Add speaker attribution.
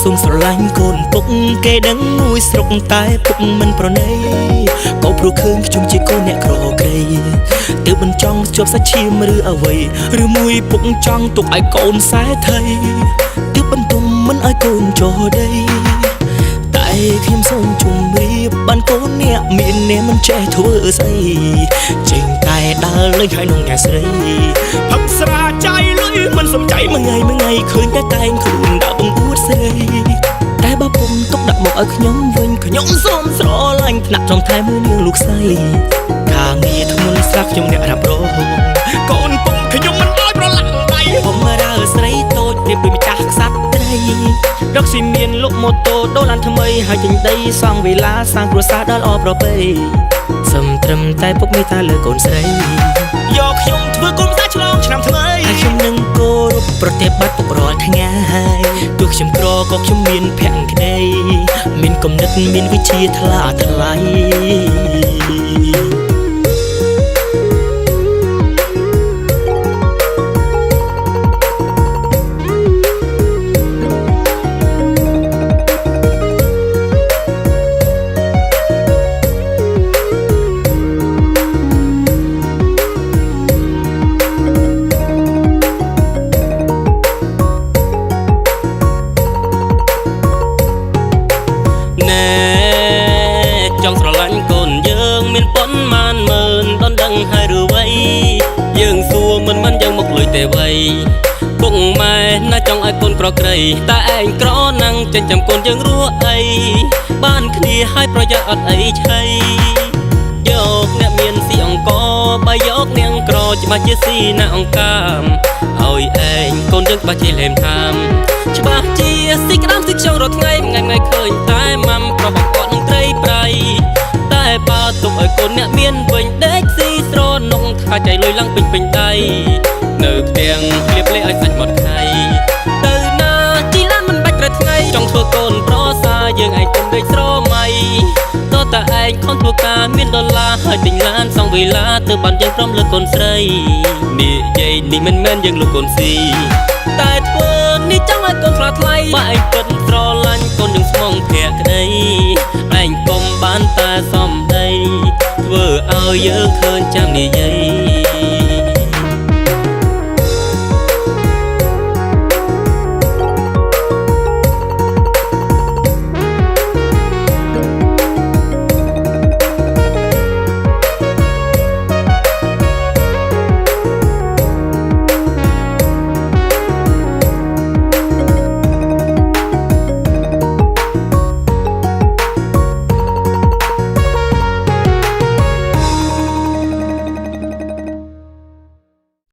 Speaker 1: សូមស្រឡាញ់កូនពុកគេដឹងមួយស្រុកតែពុកមិនប្រណីក៏ព្រោះឃើញខ្ញុំជាកូនអ្នកក្រក្រៃទើបមិនចង់ជាប់សាច់ឈាមឬអ្វីឬមួយពុកចង់ទុកឲ្យកូនសែថៃទើបបន្ទុំមិនឲ្យកូនចុះដីតែខ្ញុំសូមជម្រាបបានកូនអ្នកមានអ្នកមិនចេះធ្វើស្អីចេញតែដើរលេងហើយនងអ្នកស្រីផឹកស្រាใจលុយមិនសំចៃមួយថ្ងៃឃើញតែតែងខ្លួនដើរបង្អួតស្រីតែបើពុំទុកដាក់មកឲ្យខ្ញុំវិញខ្ញុំសូមស្រឡាញ់ថ្នាក់ចំថែមួយនាងលោកស្រីការងារធ្ងន់ស្រាក់ខ្ញុំអ្នករ៉ាប់រងកូនពុំខ្ញុំមិនឲ្យប្រឡាក់ដៃពុំរើស្រីតូចព្រៀបដូចម្ចាស់ខ្សាត់ត្រីរកស៊ីមានលុកម៉ូតូដូឡានថ្មីហើយចេញដីសង់វិឡាសាងគ្រួសារដល់អបប្រពៃសំត្រឹមតែពុកមេតាលើកូនស្រីយកខ្ញុំធ្វើគុំសាឆ្លងឆ្នាំថ្មីហើយខ្ញុំនឹងគោរពប្រតិបត្តិពុករាល់ថ្ងៃទោះខ្ញុំក្រក៏ខ្ញុំមានភក្តីមានគំនិតមានវិជ្ជាថ្លាថ្លៃចង់ស្រឡាញ់កូនយើងមានប៉ុន្មានម៉ឺនដល់ដឹងហើយឬវ័យយើងសួរមិនយើងមកលុយទេវ័យពុកម៉ែណាចង់ឲ្យកូនក្រក្រៃតែឯងក្រណាំងចិញ្ចឹមកូនយើងរស់អីបានគ្នាឲ្យប្រយ័ត្នអត់អីឆៃយកអ្នកមានស៊ីអង្គបើយកនាងក្រច្បាស់ជាស៊ីណាអង្គកាមឲ្យឯងកូនយើងច្បាស់ជាលេមខាមច្បាស់ជាស៊ីក្តាមស៊ីខ្យងរាល់ថ្ងៃថ្ងៃឃើញតែម៉ាំប្របងគាត់នឹងត្រីប្រៃតែបើទុកឲ្យកូនអ្នកមានវិញដេកស៊ីស្រនងថាចៃលុយឡើងពេញដៃនៅផ្ទាំងភ្លៀបលេឲ្យសាច់មាត់ខៃទៅណាជីឡានមិនបាច់ត្រូវថ្ងៃចង់ធ្វើកូនប្រសាយើងឯងគុំដេកស្រមៃតើតែឯងខំធ្វើការមានដុល្លារហើយទិញឡានសង់វិឡាទៅបានយើងព្រមលើកូនស្រីនិយាយនេះមិនមែនយើងលោកកូនស៊ីតែធ្វើនេះចង់ឲ្យកូនខ្លាថ្លៃបើឯងពិតស្រឡាញ់កូនយើងស្មងភក្តីឯងកុំបានតែសំដីធ្វើឲ្យយើងឃើញចាំនិយាយ